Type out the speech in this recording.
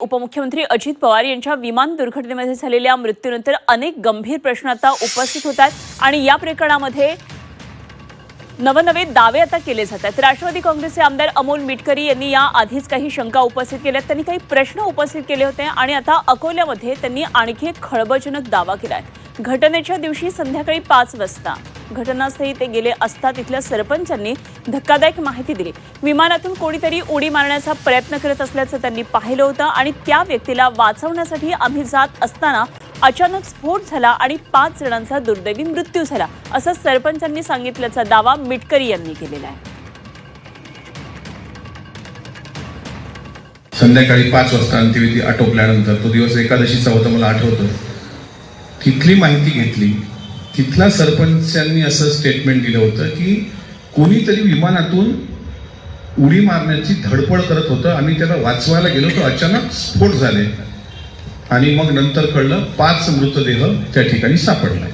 उपमुख्यमंत्री अजित पवार यांच्या विमान दुर्घटनेमध्ये झालेल्या मृत्यूनंतर अनेक गंभीर प्रश्न आता उपस्थित होत आहेत आणि या प्रकरणामध्ये नवनवे दावे आता केले जात आहेत। राष्ट्रवादी काँग्रेसचे आमदार अमोल मिटकरी यांनी या आधीच काही शंका उपस्थित केल्या, त्यांनी काही प्रश्न उपस्थित केले होते आणि आता अकोल्यामध्ये त्यांनी आणखी एक खळबळजनक दावा केलाय। घटनेच्या दिवशी संध्याकाळी 5 वाजता घटनास्थळी ते गेले असता तिथल्या सरपंचांनी धक्कादायक माहिती दिली। विमानातून कोणीतरी उडी मारण्याचा प्रयत्न करत असल्याचं त्यांनी पाहिलं होतं आणि त्या व्यक्तीला वाचवण्यासाठी आम्ही जात असताना अचानक स्फोट झाला आणि 5 जणांचा दुर्दैवी मृत्यू झाला, असं सरपंचांनी सांगितल्याचा दावा मिटकरी यांनी केलेला आहे। संध्याकाळी 5 वाजता अंत्यविधी आटोपल्यानंतर तो दिवस एकादशीचा होता, मला आठवतं। तिथली माहिती घेतली, तिथल्या सरपंचांनी असं स्टेटमेंट दिलं होतं की कोणीतरी विमानातून उडी मारण्याची धडपड करत होतं, आम्ही त्याला वाचवायला गेलो तर अचानक स्फोट झाले आणि मग नंतर कळलं 5 मृतदेह त्या ठिकाणी सापडला।